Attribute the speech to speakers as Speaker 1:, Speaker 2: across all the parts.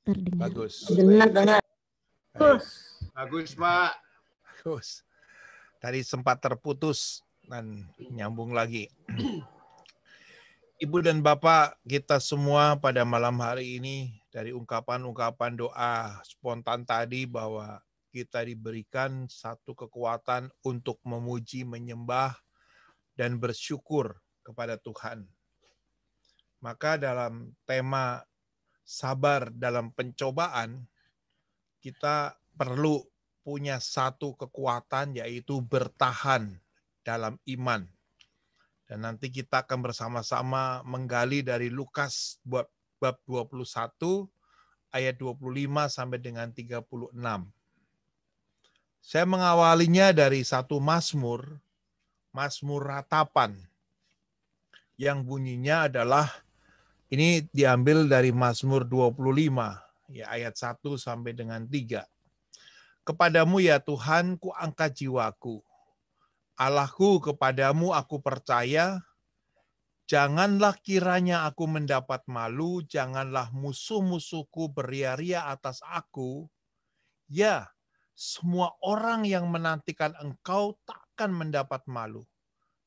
Speaker 1: Terdengar.
Speaker 2: Bagus.
Speaker 3: Dengar.
Speaker 2: Baik. Bagus, Pak. Bagus. Tadi sempat terputus dan nyambung lagi. Ibu dan Bapak kita semua pada malam hari ini dari ungkapan-ungkapan doa spontan tadi bahwa kita diberikan satu kekuatan untuk memuji, menyembah, dan bersyukur kepada Tuhan. Maka dalam tema sabar dalam pencobaan, kita perlu punya satu kekuatan yaitu bertahan dalam iman. Dan nanti kita akan bersama-sama menggali dari Lukas bab 21 ayat 25 sampai dengan 36. Saya mengawalinya dari satu Mazmur ratapan yang bunyinya adalah, ini diambil dari Mazmur 25 ya ayat 1 sampai dengan 3. Kepadamu ya Tuhan ku angkat jiwaku. Allahku, kepadamu aku percaya, janganlah kiranya aku mendapat malu, janganlah musuh-musuhku beria-ria atas aku. Ya, semua orang yang menantikan engkau takkan mendapat malu.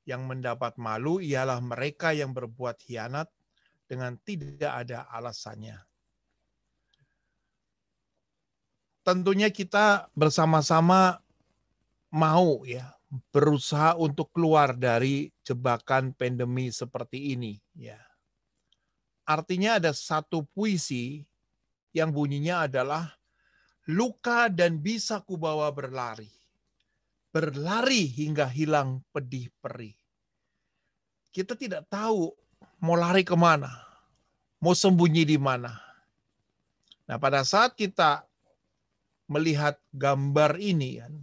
Speaker 2: Yang mendapat malu ialah mereka yang berbuat khianat dengan tidak ada alasannya. Tentunya kita bersama-sama mau ya berusaha untuk keluar dari jebakan pandemi seperti ini ya. Artinya ada satu puisi yang bunyinya adalah luka dan bisa kubawa berlari. Berlari hingga hilang pedih perih. Kita tidak tahu mau lari kemana, mau sembunyi di mana. Nah, pada saat kita melihat gambar ini kan,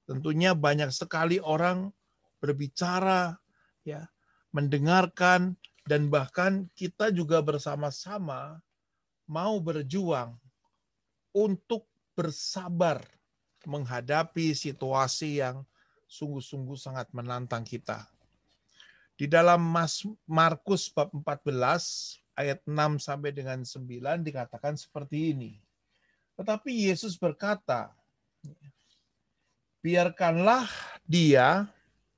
Speaker 2: tentunya banyak sekali orang berbicara, ya, mendengarkan, dan bahkan kita juga bersama-sama mau berjuang untuk bersabar menghadapi situasi yang sungguh-sungguh sangat menantang kita. Di dalam Markus bab 14 ayat 6 sampai dengan 9 dikatakan seperti ini. Tetapi Yesus berkata, biarkanlah dia,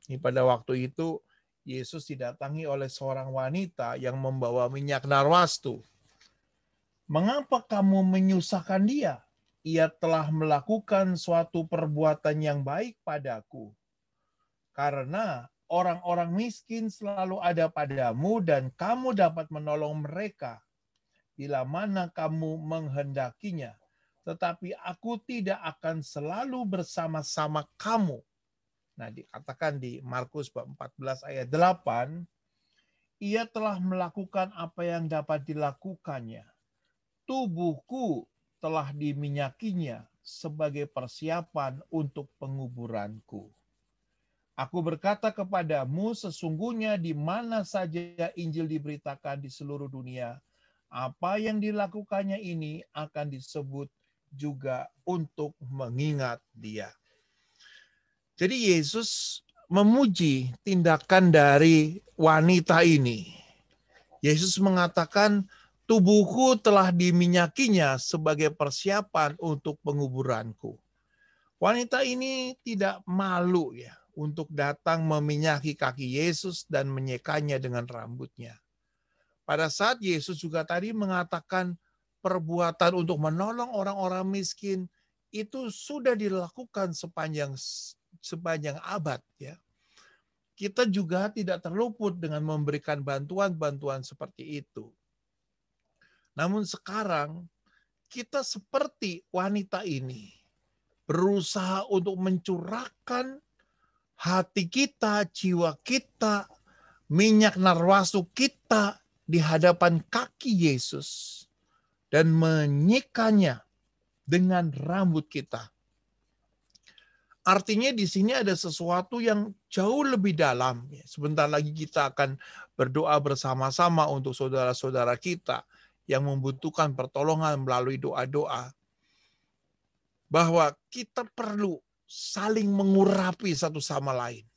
Speaker 2: ini pada waktu itu Yesus didatangi oleh seorang wanita yang membawa minyak narwastu. Mengapa kamu menyusahkan dia? Ia telah melakukan suatu perbuatan yang baik padaku. Karena orang-orang miskin selalu ada padamu dan kamu dapat menolong mereka bila mana kamu menghendakinya. Tetapi aku tidak akan selalu bersama-sama kamu. Nah, dikatakan di Markus 14 ayat 8, ia telah melakukan apa yang dapat dilakukannya. Tubuhku telah diminyakinya sebagai persiapan untuk penguburanku. Aku berkata kepadamu, sesungguhnya di mana saja Injil diberitakan di seluruh dunia, apa yang dilakukannya ini akan disebut juga untuk mengingat dia. Jadi Yesus memuji tindakan dari wanita ini. Yesus mengatakan, tubuhku telah diminyakinya sebagai persiapan untuk penguburanku. Wanita ini tidak malu ya untuk datang meminyaki kaki Yesus dan menyekanya dengan rambutnya. Pada saat Yesus juga tadi mengatakan perbuatan untuk menolong orang-orang miskin itu sudah dilakukan sepanjang abad ya. Kita juga tidak terluput dengan memberikan bantuan-bantuan seperti itu. Namun sekarang kita seperti wanita ini berusaha untuk mencurahkan hati kita, jiwa kita, minyak narwastu kita di hadapan kaki Yesus dan menyekanya dengan rambut kita. Artinya di sini ada sesuatu yang jauh lebih dalam. Sebentar lagi kita akan berdoa bersama-sama untuk saudara-saudara kita yang membutuhkan pertolongan melalui doa-doa. Bahwa kita perlu saling mengurapi satu sama lain.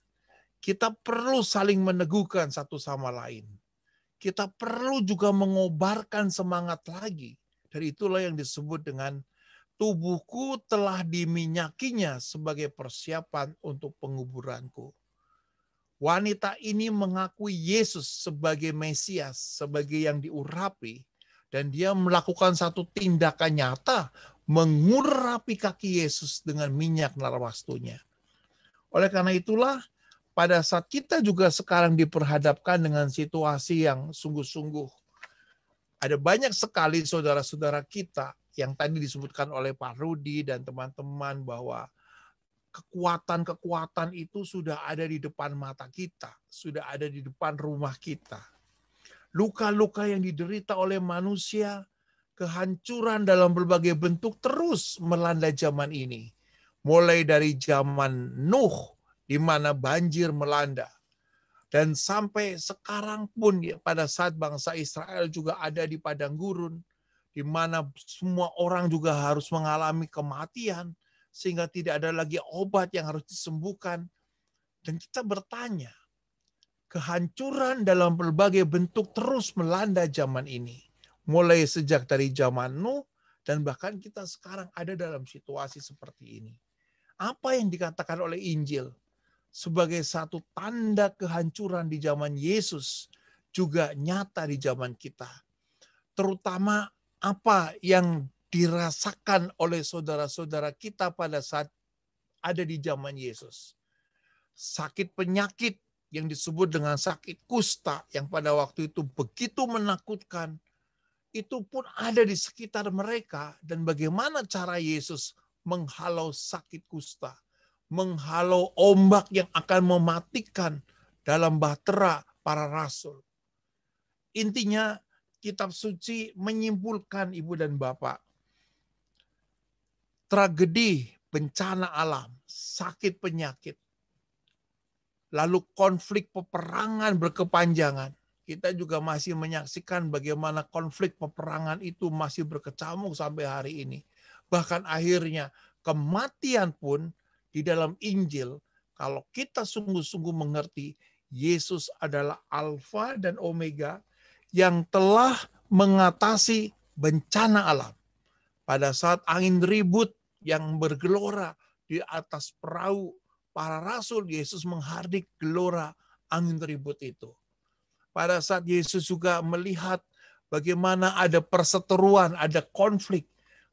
Speaker 2: Kita perlu saling meneguhkan satu sama lain. Kita perlu juga mengobarkan semangat lagi Dan itulah yang disebut dengan tubuhku telah diminyakinya sebagai persiapan untuk penguburanku. Wanita ini mengakui Yesus sebagai Mesias, sebagai yang diurapi, dan dia melakukan satu tindakan nyata, mengurapi kaki Yesus dengan minyak narwastunya. Oleh karena itulah, pada saat kita juga sekarang diperhadapkan dengan situasi yang sungguh-sungguh, ada banyak sekali saudara-saudara kita yang tadi disebutkan oleh Pak Rudi dan teman-teman bahwa kekuatan-kekuatan itu sudah ada di depan mata kita, sudah ada di depan rumah kita. Luka-luka yang diderita oleh manusia, kehancuran dalam berbagai bentuk terus melanda zaman ini. Mulai dari zaman Nuh, di mana banjir melanda. Dan sampai sekarang pun pada saat bangsa Israel juga ada di padang gurun, di mana semua orang juga harus mengalami kematian, sehingga tidak ada lagi obat yang harus disembuhkan. Dan kita bertanya, kehancuran dalam berbagai bentuk terus melanda zaman ini. Mulai sejak dari zaman Nuh, dan bahkan kita sekarang ada dalam situasi seperti ini. Apa yang dikatakan oleh Injil sebagai satu tanda kehancuran di zaman Yesus juga nyata di zaman kita. Terutama apa yang dirasakan oleh saudara-saudara kita pada saat ada di zaman Yesus. Sakit penyakit yang disebut dengan sakit kusta yang pada waktu itu begitu menakutkan, itu pun ada di sekitar mereka. Dan bagaimana cara Yesus menghalau sakit kusta, menghalau ombak yang akan mematikan dalam bahtera para rasul. Intinya kitab suci menyimpulkan, Ibu dan Bapak, tragedi, bencana alam, sakit penyakit, lalu konflik peperangan berkepanjangan. Kita juga masih menyaksikan bagaimana konflik peperangan itu masih berkecamuk sampai hari ini. Bahkan akhirnya kematian pun di dalam Injil, kalau kita sungguh-sungguh mengerti, Yesus adalah Alfa dan Omega yang telah mengatasi bencana alam. Pada saat angin ribut yang bergelora di atas perahu para rasul, Yesus menghardik gelora angin ribut itu. Pada saat Yesus juga melihat bagaimana ada perseteruan, ada konflik,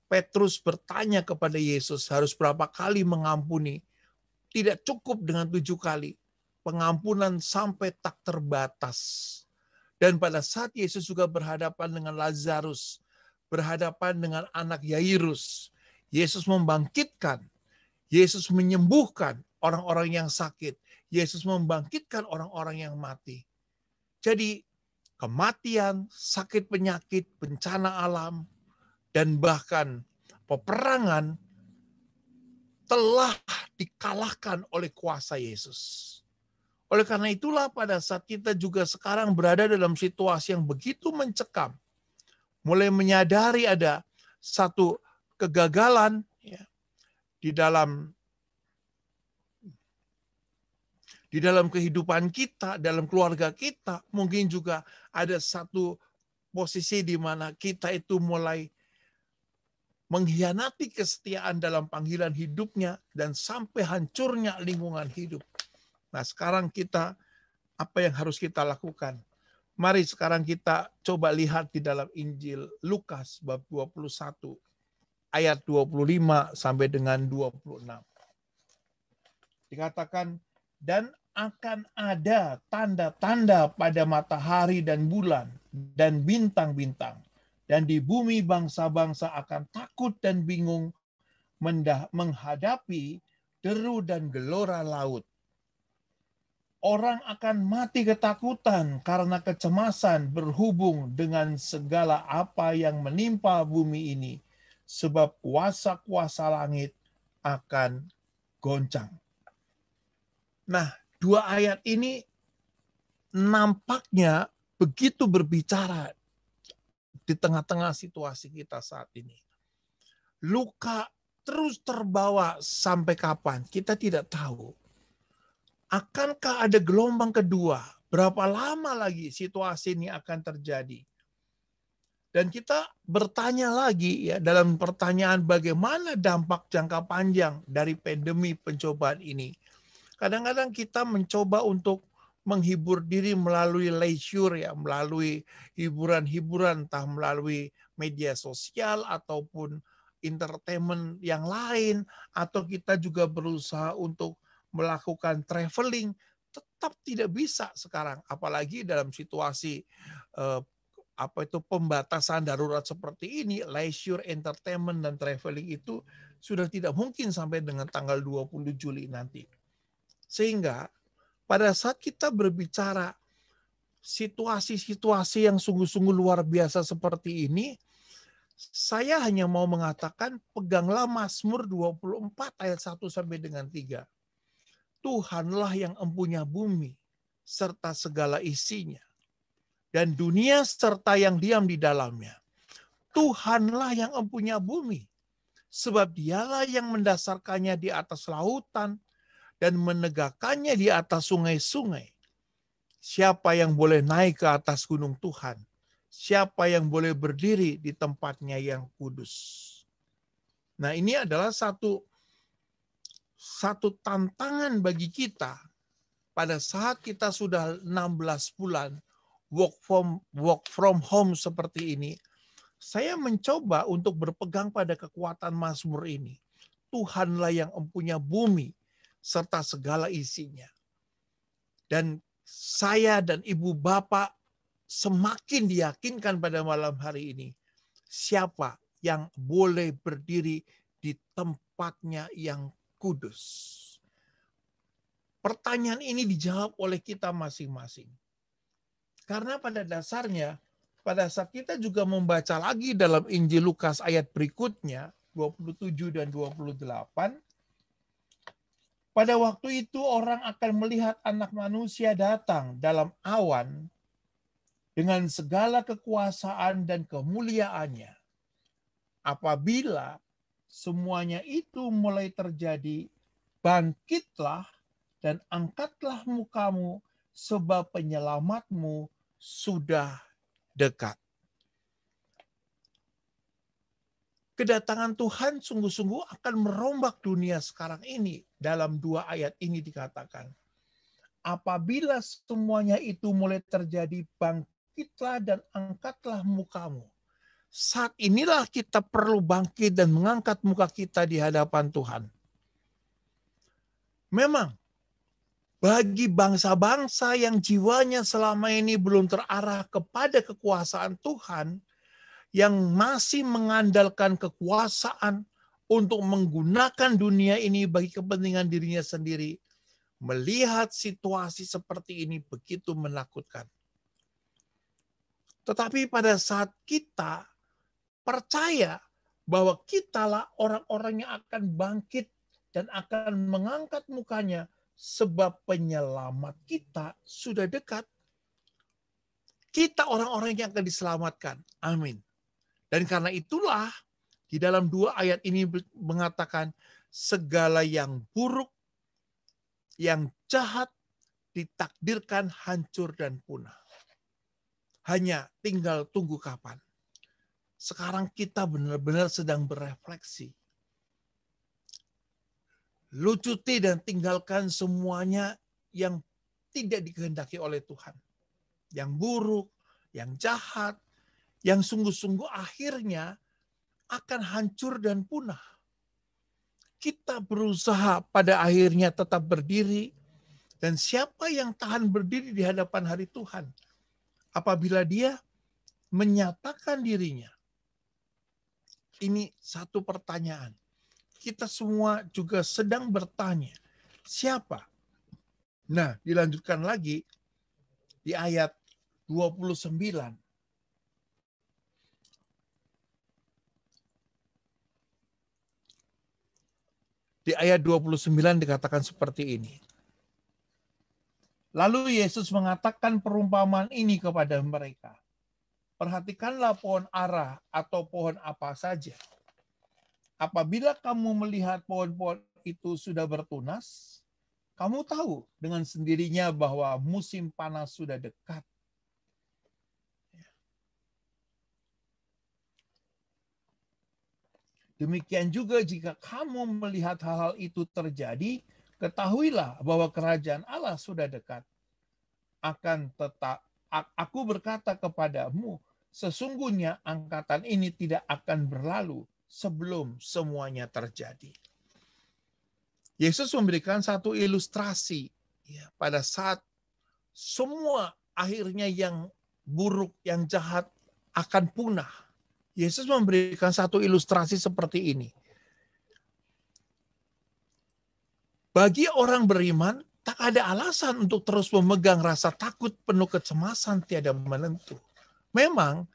Speaker 2: Petrus bertanya kepada Yesus harus berapa kali mengampuni. Tidak cukup dengan 7 kali. Pengampunan sampai tak terbatas. Dan pada saat Yesus juga berhadapan dengan Lazarus, berhadapan dengan anak Yairus, Yesus membangkitkan, Yesus menyembuhkan orang-orang yang sakit, Yesus membangkitkan orang-orang yang mati. Jadi kematian, sakit penyakit, bencana alam, dan bahkan peperangan telah dikalahkan oleh kuasa Yesus. Oleh karena itulah pada saat kita juga sekarang berada dalam situasi yang begitu mencekam, mulai menyadari ada satu kegagalan ya, di dalam kehidupan kita, dalam keluarga kita, mungkin juga ada satu posisi di mana kita itu mulai mengkhianati kesetiaan dalam panggilan hidupnya dan sampai hancurnya lingkungan hidup. Nah, sekarang kita, apa yang harus kita lakukan? Mari sekarang kita coba lihat di dalam Injil Lukas bab 21 ayat 25 sampai dengan 26. Dikatakan, dan akan ada tanda-tanda pada matahari dan bulan dan bintang-bintang. Dan di bumi bangsa-bangsa akan takut dan bingung menghadapi deru dan gelora laut. Orang akan mati ketakutan karena kecemasan berhubung dengan segala apa yang menimpa bumi ini. Sebab kuasa-kuasa langit akan goncang. Nah, 2 ayat ini nampaknya begitu berbicara di tengah-tengah situasi kita saat ini. Luka terus terbawa sampai kapan? Kita tidak tahu. Akankah ada gelombang kedua? Berapa lama lagi situasi ini akan terjadi? Dan kita bertanya lagi ya dalam pertanyaan bagaimana dampak jangka panjang dari pandemi pencobaan ini. Kadang-kadang kita mencoba untuk menghibur diri melalui leisure ya, melalui hiburan-hiburan, entah melalui media sosial ataupun entertainment yang lain, atau kita juga berusaha untuk melakukan traveling, tetap tidak bisa sekarang, apalagi dalam situasi eh, pembatasan darurat seperti ini, leisure, entertainment, dan traveling itu sudah tidak mungkin sampai dengan tanggal 20 Juli nanti. Sehingga pada saat kita berbicara situasi-situasi yang sungguh-sungguh luar biasa seperti ini, saya hanya mau mengatakan peganglah Mazmur 24 ayat 1 sampai dengan 3. Tuhanlah yang empunya bumi serta segala isinya, dan dunia serta yang diam di dalamnya. Tuhanlah yang empunya bumi, sebab dialah yang mendasarkannya di atas lautan dan menegakkannya di atas sungai-sungai. Siapa yang boleh naik ke atas gunung Tuhan? Siapa yang boleh berdiri di tempatnya yang kudus? Nah, ini adalah satu tantangan bagi kita pada saat kita sudah 16 bulan work from home seperti ini. Saya mencoba untuk berpegang pada kekuatan Mazmur ini. Tuhanlah yang empunya bumi serta segala isinya. Dan saya dan ibu bapak semakin diyakinkan pada malam hari ini, siapa yang boleh berdiri di tempatnya yang kudus. Pertanyaan ini dijawab oleh kita masing-masing. Karena pada dasarnya, pada saat kita juga membaca lagi dalam Injil Lukas ayat berikutnya, 27 dan 28, pada waktu itu orang akan melihat Anak Manusia datang dalam awan dengan segala kekuasaan dan kemuliaannya. Apabila semuanya itu mulai terjadi, bangkitlah dan angkatlah mukamu, sebab penyelamatmu sudah dekat. Kedatangan Tuhan sungguh-sungguh akan merombak dunia sekarang ini. Dalam 2 ayat ini dikatakan, apabila semuanya itu mulai terjadi, bangkitlah dan angkatlah mukamu. Saat inilah kita perlu bangkit dan mengangkat muka kita di hadapan Tuhan. Memang, bagi bangsa-bangsa yang jiwanya selama ini belum terarah kepada kekuasaan Tuhan, yang masih mengandalkan kekuasaan untuk menggunakan dunia ini bagi kepentingan dirinya sendiri, melihat situasi seperti ini begitu menakutkan. Tetapi pada saat kita percaya bahwa kitalah orang-orang yang akan bangkit dan akan mengangkat mukanya, sebab penyelamat kita sudah dekat. Kita orang-orang yang akan diselamatkan. Amin. Dan karena itulah di dalam 2 ayat ini mengatakan segala yang buruk, yang jahat ditakdirkan hancur dan punah. Hanya tinggal tunggu kapan. Sekarang kita benar-benar sedang berefleksi. Lucuti dan tinggalkan semuanya yang tidak dikehendaki oleh Tuhan. Yang buruk, yang jahat, yang sungguh-sungguh akhirnya akan hancur dan punah. Kita berusaha pada akhirnya tetap berdiri, dan siapa yang tahan berdiri di hadapan hari Tuhan apabila dia menyatakan dirinya? Ini satu pertanyaan. Kita semua juga sedang bertanya, siapa? Nah, dilanjutkan lagi di ayat 29. Di ayat 29 dikatakan seperti ini. Lalu Yesus mengatakan perumpamaan ini kepada mereka. Perhatikanlah pohon ara atau pohon apa saja. Apabila kamu melihat pohon-pohon itu sudah bertunas, kamu tahu dengan sendirinya bahwa musim panas sudah dekat. Demikian juga jika kamu melihat hal-hal itu terjadi, ketahuilah bahwa kerajaan Allah sudah dekat. Aku berkata kepadamu, sesungguhnya angkatan ini tidak akan berlalu sebelum semuanya terjadi. Yesus memberikan satu ilustrasi ya, pada saat semua akhirnya yang buruk, yang jahat akan punah. Yesus memberikan satu ilustrasi seperti ini. Bagi orang beriman, tak ada alasan untuk terus memegang rasa takut penuh kecemasan tiada menentu. Memang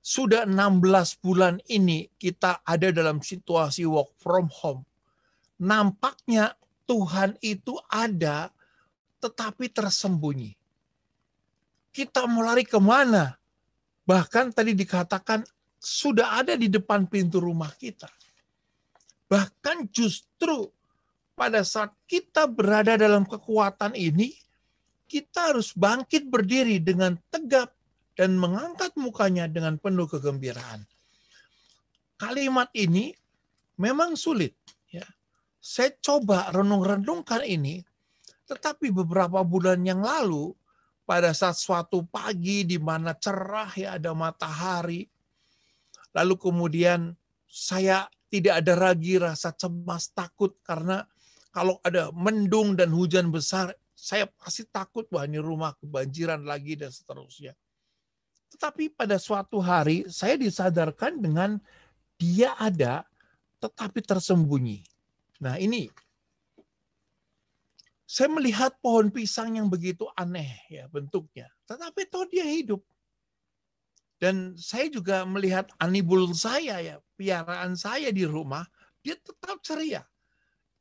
Speaker 2: sudah 16 bulan ini kita ada dalam situasi work from home. Nampaknya Tuhan itu ada tetapi tersembunyi. Kita mau lari kemana? Bahkan tadi dikatakan sudah ada di depan pintu rumah kita. Bahkan justru pada saat kita berada dalam kekuatan ini, kita harus bangkit berdiri dengan tegap dan mengangkat mukanya dengan penuh kegembiraan. Kalimat ini memang sulit. Ya. Saya coba renung-renungkan ini, tetapi beberapa bulan yang lalu, pada saat suatu pagi di mana cerah ya ada matahari, lalu kemudian saya tidak ada lagi rasa cemas takut karena kalau ada mendung dan hujan besar, saya pasti takut wah ini rumah kebanjiran lagi dan seterusnya. Tetapi pada suatu hari saya disadarkan dengan dia ada tetapi tersembunyi. Nah ini saya melihat pohon pisang yang begitu aneh ya bentuknya, tetapi toh dia hidup. Dan saya juga melihat anibul saya ya, piaraan saya di rumah, dia tetap ceria.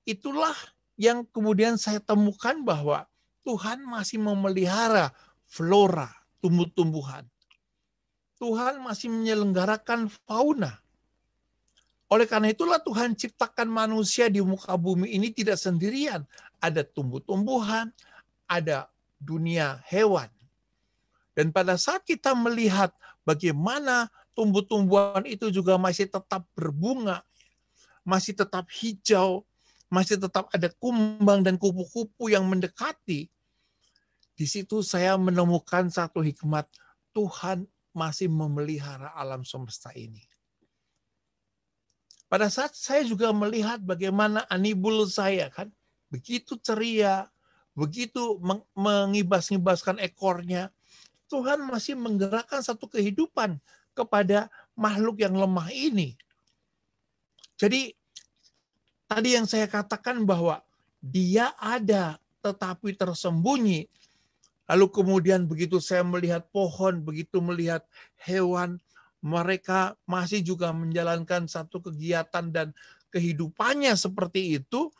Speaker 2: Itulah yang kemudian saya temukan bahwa Tuhan masih memelihara flora, tumbuh-tumbuhan. Tuhan masih menyelenggarakan fauna. Oleh karena itulah Tuhan ciptakan manusia di muka bumi ini tidak sendirian. Ada tumbuh-tumbuhan, ada dunia hewan. Dan pada saat kita melihat bagaimana tumbuh-tumbuhan itu juga masih tetap berbunga, masih tetap hijau, masih tetap ada kumbang dan kupu-kupu yang mendekati, di situ saya menemukan satu hikmat, Tuhan masih memelihara alam semesta ini. Pada saat saya juga melihat bagaimana anibul saya kan begitu ceria, begitu mengibas-ngibaskan ekornya, Tuhan masih menggerakkan satu kehidupan kepada makhluk yang lemah ini. Jadi tadi yang saya katakan bahwa dia ada tetapi tersembunyi. Lalu kemudian begitu saya melihat pohon, begitu melihat hewan, mereka masih juga menjalankan satu kegiatan dan kehidupannya seperti itu.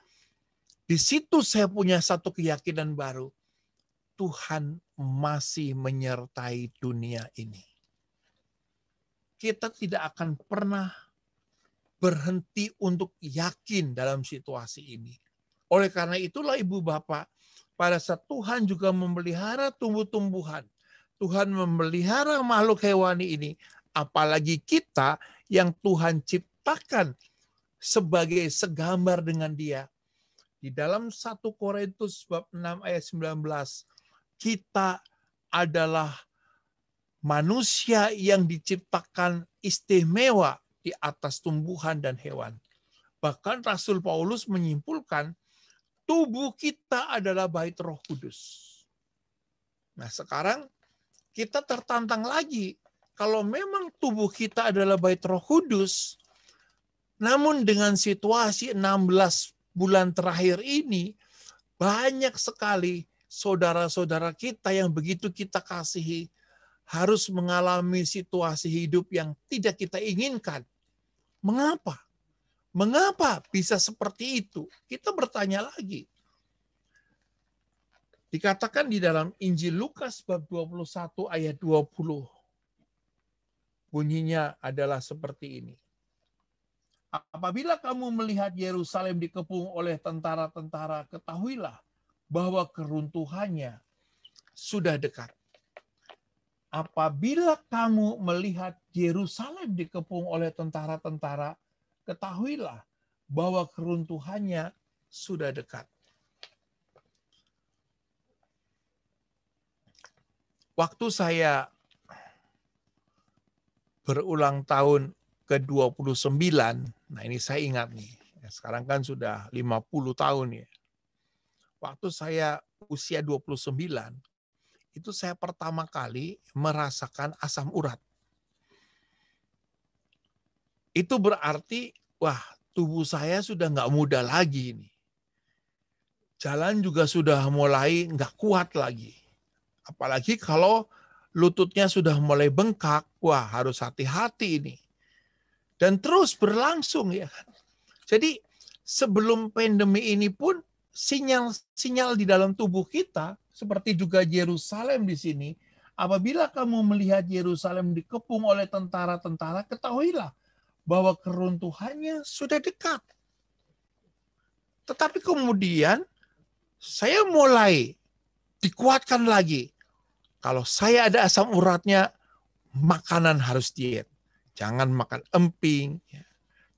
Speaker 2: Di situ saya punya satu keyakinan baru. Tuhan masih menyertai dunia ini. Kita tidak akan pernah berhenti untuk yakin dalam situasi ini. Oleh karena itulah Ibu Bapak, pada saat Tuhan juga memelihara tumbuh-tumbuhan, Tuhan memelihara makhluk hewani ini, apalagi kita yang Tuhan ciptakan sebagai segambar dengan Dia. Di dalam 1 Korintus bab 6 ayat 19, kita adalah manusia yang diciptakan istimewa di atas tumbuhan dan hewan. Bahkan Rasul Paulus menyimpulkan tubuh kita adalah bait Roh Kudus. Nah, sekarang kita tertantang lagi. Kalau memang tubuh kita adalah bait Roh Kudus, namun dengan situasi 16 bulan terakhir ini, banyak sekali saudara-saudara kita yang begitu kita kasihi harus mengalami situasi hidup yang tidak kita inginkan. Mengapa? Mengapa bisa seperti itu? Kita bertanya lagi. Dikatakan di dalam Injil Lukas bab 21 ayat 20. Bunyinya adalah seperti ini. Apabila kamu melihat Yerusalem dikepung oleh tentara-tentara, ketahuilah bahwa keruntuhannya sudah dekat. Apabila kamu melihat Yerusalem dikepung oleh tentara-tentara, ketahuilah bahwa keruntuhannya sudah dekat. Waktu saya berulang tahun ke-29, nah ini saya ingat nih, sekarang kan sudah 50 tahun ya. Waktu saya usia 29, itu saya pertama kali merasakan asam urat. Itu berarti, wah, tubuh saya sudah nggak muda lagi nih. Jalan juga sudah mulai nggak kuat lagi. Apalagi kalau lututnya sudah mulai bengkak, wah harus hati-hati ini. Dan terus berlangsung ya. Jadi sebelum pandemi ini pun sinyal-sinyal di dalam tubuh kita, seperti juga Yerusalem di sini, apabila kamu melihat Yerusalem dikepung oleh tentara-tentara, ketahuilah bahwa keruntuhannya sudah dekat. Tetapi kemudian saya mulai dikuatkan lagi. Kalau saya ada asam uratnya, makanan harus diet. Jangan makan emping,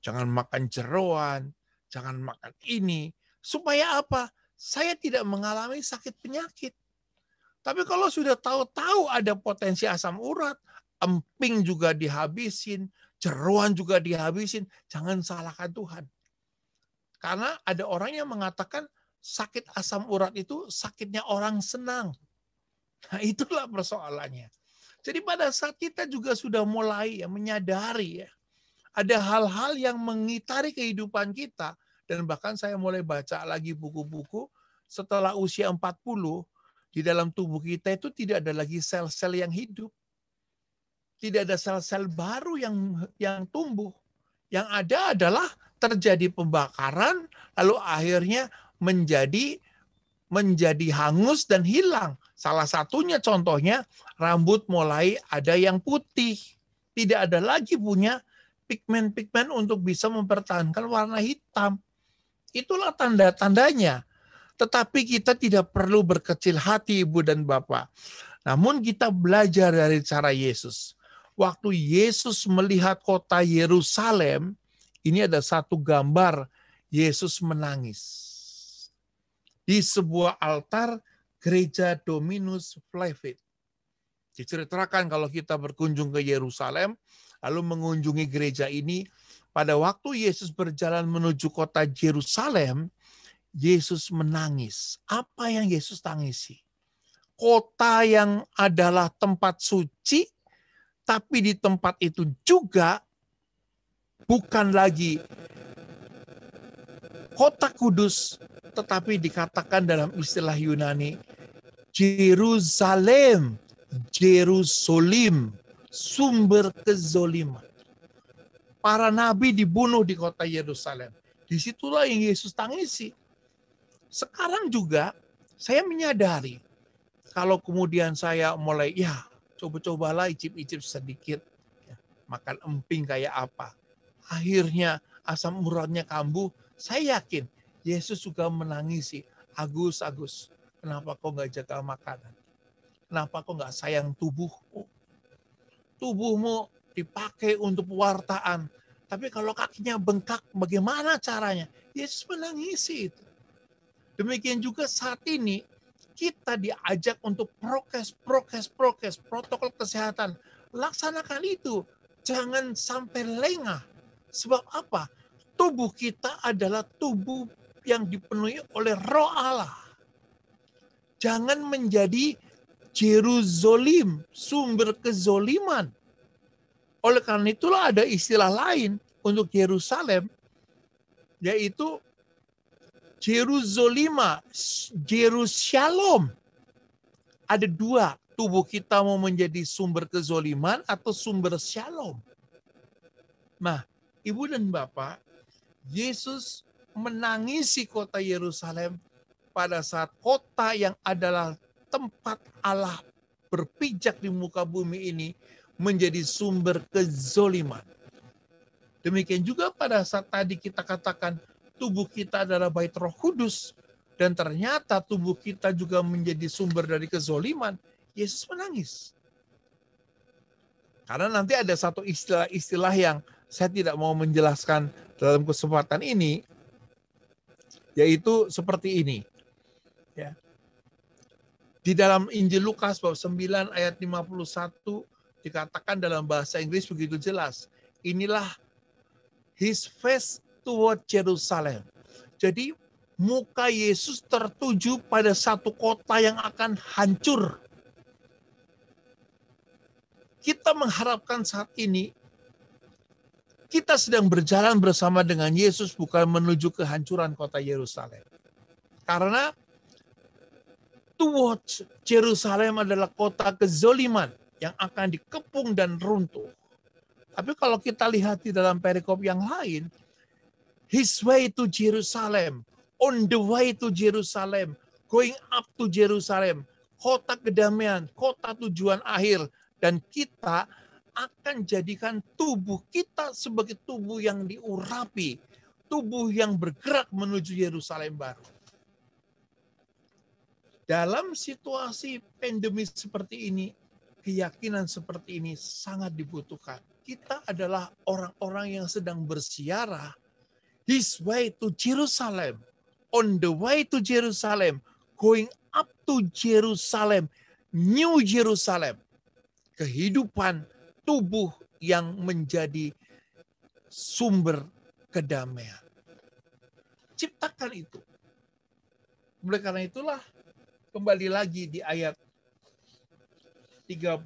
Speaker 2: jangan makan jeroan, jangan makan ini. Supaya apa? Saya tidak mengalami sakit penyakit. Tapi kalau sudah tahu-tahu ada potensi asam urat, emping juga dihabisin, jeroan juga dihabisin, jangan salahkan Tuhan. Karena ada orang yang mengatakan sakit asam urat itu sakitnya orang senang. Nah, itulah persoalannya. Jadi pada saat kita juga sudah mulai menyadari ya, ada hal-hal yang mengitari kehidupan kita, dan bahkan saya mulai baca lagi buku-buku setelah usia 40, di dalam tubuh kita itu tidak ada lagi sel-sel yang hidup. Tidak ada sel-sel baru yang tumbuh. Yang ada adalah terjadi pembakaran, lalu akhirnya menjadi hangus dan hilang. Salah satunya contohnya rambut mulai ada yang putih. Tidak ada lagi punya pigmen-pigmen untuk bisa mempertahankan warna hitam. Itulah tanda-tandanya. Tetapi kita tidak perlu berkecil hati, Ibu dan Bapak. Namun kita belajar dari cara Yesus. Waktu Yesus melihat kota Yerusalem, ini ada satu gambar Yesus menangis. Di sebuah altar gereja Dominus Flevit. Diceritakan kalau kita berkunjung ke Yerusalem, lalu mengunjungi gereja ini, pada waktu Yesus berjalan menuju kota Yerusalem, Yesus menangis. Apa yang Yesus tangisi? Kota yang adalah tempat suci, tapi di tempat itu juga bukan lagi kota kudus, tetapi dikatakan dalam istilah Yunani, Jerusalem, Jerusalem, sumber kezoliman. Para nabi dibunuh di kota Yerusalem. Disitulah yang Yesus tangisi. Sekarang juga saya menyadari, kalau kemudian saya mulai, coba-cobalah icip-icip sedikit, makan emping kayak apa. Akhirnya asam uratnya kambuh, saya yakin Yesus juga menangisi, Agus, kenapa kau nggak jaga makanan? Kenapa kau nggak sayang tubuhmu? Tubuhmu dipakai untuk pewartaan. Tapi kalau kakinya bengkak, bagaimana caranya? Yesus menangisi itu. Demikian juga saat ini, kita diajak untuk prokes, protokol kesehatan. Laksanakan itu. Jangan sampai lengah. Sebab apa? Tubuh kita adalah tubuh yang dipenuhi oleh Roh Allah. Jangan menjadi Jerusalem, sumber kezoliman. Oleh karena itulah ada istilah lain untuk Yerusalem, yaitu Jeruzalema, Jerusalem. Ada dua, tubuh kita mau menjadi sumber kezoliman atau sumber shalom. Nah, Ibu dan Bapak, Yesus menangisi kota Yerusalem pada saat kota yang adalah tempat Allah berpijak di muka bumi ini menjadi sumber kezoliman. Demikian juga pada saat tadi kita katakan tubuh kita adalah bait Roh Kudus, dan ternyata tubuh kita juga menjadi sumber dari kezoliman, Yesus menangis. Karena nanti ada satu istilah-istilah yang saya tidak mau menjelaskan dalam kesempatan ini, yaitu seperti ini. Ya. Di dalam Injil Lukas bab 9 ayat 51 dikatakan dalam bahasa Inggris begitu jelas. Inilah his face toward Jerusalem. Jadi muka Yesus tertuju pada satu kota yang akan hancur. Kita mengharapkan saat ini kita sedang berjalan bersama dengan Yesus, bukan menuju kehancuran kota Yerusalem. Karena towards Jerusalem adalah kota kezoliman yang akan dikepung dan runtuh. Tapi kalau kita lihat di dalam perikop yang lain, his way to Jerusalem, on the way to Jerusalem, going up to Jerusalem, kota kedamaian, kota tujuan akhir, dan kita akan jadikan tubuh kita sebagai tubuh yang diurapi, tubuh yang bergerak menuju Yerusalem baru. Dalam situasi pandemi seperti ini, keyakinan seperti ini sangat dibutuhkan. Kita adalah orang-orang yang sedang bersiarah, his way to Jerusalem, on the way to Jerusalem, going up to Jerusalem, New Jerusalem. Kehidupan tubuh yang menjadi sumber kedamaian. Ciptakan itu. Oleh karena itulah, kembali lagi di ayat 34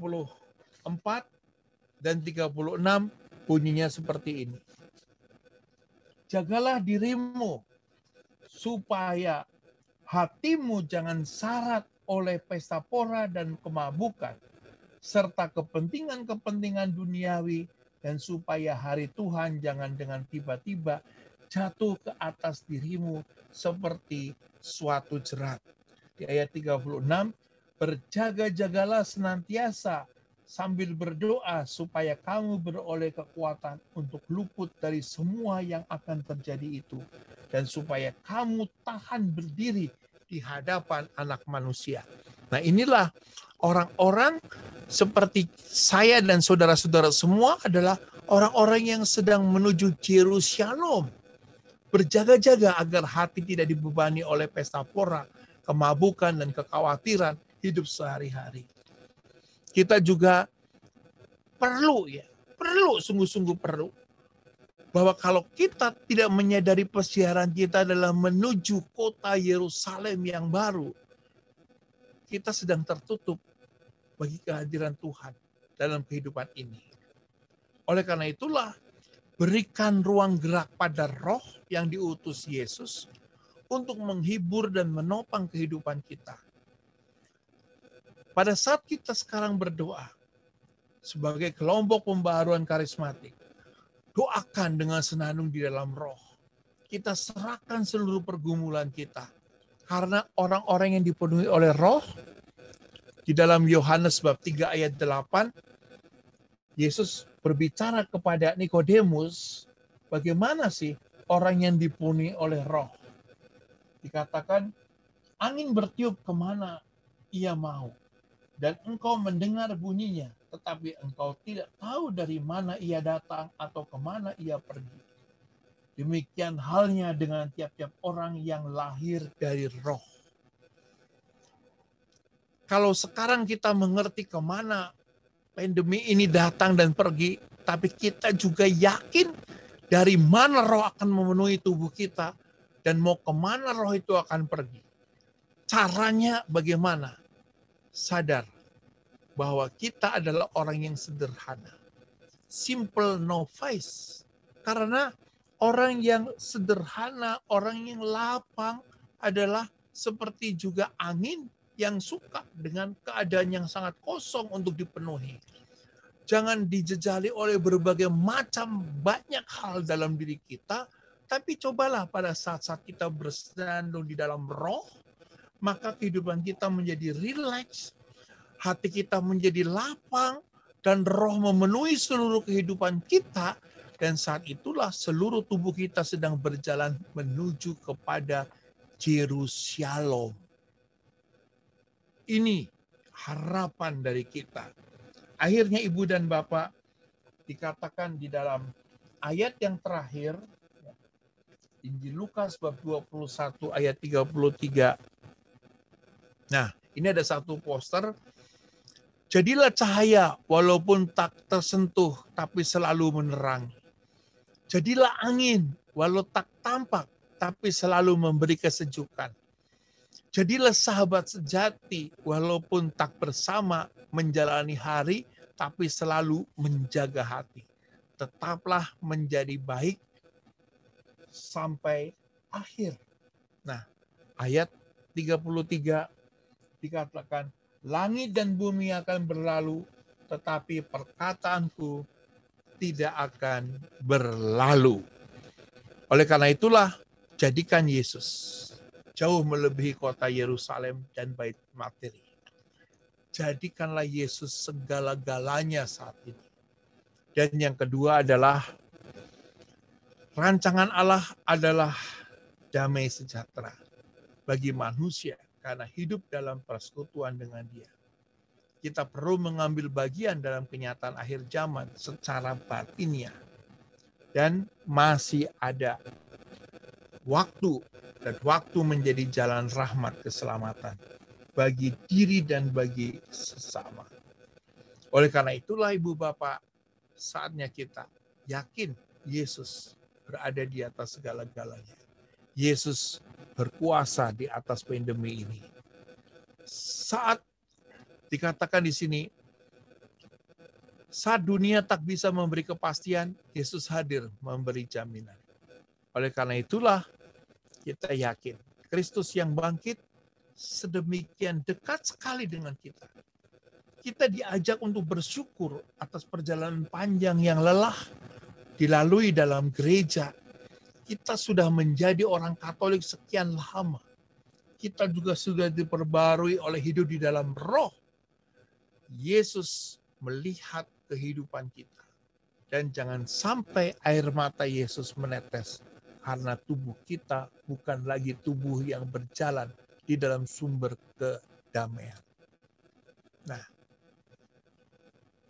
Speaker 2: dan 36 bunyinya seperti ini. Jagalah dirimu supaya hatimu jangan syarat oleh pesta pora dan kemabukan, serta kepentingan-kepentingan duniawi, dan supaya hari Tuhan jangan dengan tiba-tiba jatuh ke atas dirimu seperti suatu jerat. Di ayat 36, berjaga-jagalah senantiasa sambil berdoa supaya kamu beroleh kekuatan untuk luput dari semua yang akan terjadi itu, dan supaya kamu tahan berdiri di hadapan Anak Manusia. Nah, inilah orang-orang seperti saya dan saudara-saudara semua adalah orang-orang yang sedang menuju Yerusalem. Berjaga-jaga agar hati tidak dibebani oleh pesta pora, kemabukan, dan kekhawatiran hidup sehari-hari. Kita juga perlu sungguh-sungguh perlu, bahwa kalau kita tidak menyadari persiaran kita adalah menuju kota Yerusalem yang baru, kita sedang tertutup bagi kehadiran Tuhan dalam kehidupan ini. Oleh karena itulah, berikan ruang gerak pada roh yang diutus Yesus untuk menghibur dan menopang kehidupan kita. Pada saat kita sekarang berdoa sebagai kelompok pembaharuan karismatik, doakan dengan senandung di dalam roh. Kita serahkan seluruh pergumulan kita. Karena orang-orang yang dipenuhi oleh roh, di dalam Yohanes bab 3 ayat 8, Yesus berbicara kepada Nikodemus, bagaimana sih orang yang dipenuhi oleh roh? Dikatakan, angin bertiup kemana ia mau, dan engkau mendengar bunyinya, tetapi engkau tidak tahu dari mana ia datang atau kemana ia pergi. Demikian halnya dengan tiap-tiap orang yang lahir dari roh. Kalau sekarang kita mengerti kemana pandemi ini datang dan pergi, tapi kita juga yakin dari mana roh akan memenuhi tubuh kita dan mau kemana roh itu akan pergi. Caranya bagaimana? Sadar bahwa kita adalah orang yang sederhana. Simple, no face. Karena orang yang sederhana, orang yang lapang adalah seperti juga angin yang suka dengan keadaan yang sangat kosong untuk dipenuhi. Jangan dijejali oleh berbagai macam banyak hal dalam diri kita, tapi cobalah pada saat-saat kita bersandung di dalam roh, maka kehidupan kita menjadi rileks, hati kita menjadi lapang, dan roh memenuhi seluruh kehidupan kita, dan saat itulah seluruh tubuh kita sedang berjalan menuju kepada Yerusalem. Ini harapan dari kita. Akhirnya Ibu dan Bapak, dikatakan di dalam ayat yang terakhir, Injil Lukas bab 21 ayat 33. Nah, ini ada satu poster. Jadilah cahaya walaupun tak tersentuh tapi selalu menerangi. Jadilah angin walau tak tampak tapi selalu memberi kesejukan. Jadilah sahabat sejati walaupun tak bersama menjalani hari tapi selalu menjaga hati. Tetaplah menjadi baik sampai akhir. Nah, ayat 33 dikatakan, langit dan bumi akan berlalu, tetapi perkataanku tidak akan berlalu. Oleh karena itulah, jadikan Yesus jauh melebihi kota Yerusalem dan bait materi. Jadikanlah Yesus segala-galanya saat ini. Dan yang kedua adalah, rancangan Allah adalah damai sejahtera bagi manusia karena hidup dalam persekutuan dengan Dia. Kita perlu mengambil bagian dalam kenyataan akhir zaman secara batiniah. Dan masih ada waktu, dan waktu menjadi jalan rahmat keselamatan bagi diri dan bagi sesama. Oleh karena itulah Ibu Bapak, saatnya kita yakin Yesus berada di atas segala-galanya. Yesus berkuasa di atas pandemi ini. Saat dikatakan di sini, saat dunia tak bisa memberi kepastian, Yesus hadir memberi jaminan. Oleh karena itulah kita yakin Kristus yang bangkit sedemikian dekat sekali dengan kita. Kita diajak untuk bersyukur atas perjalanan panjang yang lelah dilalui dalam gereja. Kita sudah menjadi orang Katolik sekian lama. Kita juga sudah diperbarui oleh hidup di dalam roh. Yesus melihat kehidupan kita. Dan jangan sampai air mata Yesus menetes. Karena tubuh kita bukan lagi tubuh yang berjalan di dalam sumber kedamaian. Nah,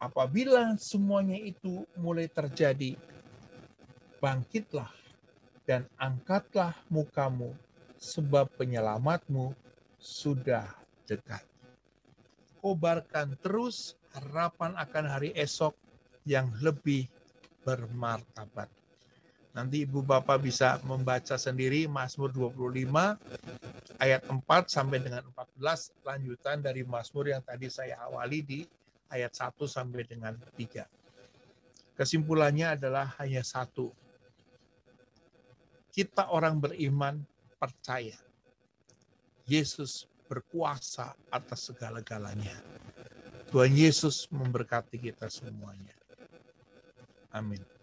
Speaker 2: apabila semuanya itu mulai terjadi, bangkitlah dan angkatlah mukamu, sebab penyelamatmu sudah dekat. Kobarkan terus harapan akan hari esok yang lebih bermartabat. Nanti Ibu Bapak bisa membaca sendiri Mazmur 25 ayat 4 sampai dengan 14, lanjutan dari Mazmur yang tadi saya awali di ayat 1 sampai dengan 3. Kesimpulannya adalah hanya satu. Kita orang beriman percaya Yesus berkuasa atas segala-galanya. Tuhan Yesus memberkati kita semuanya. Amin.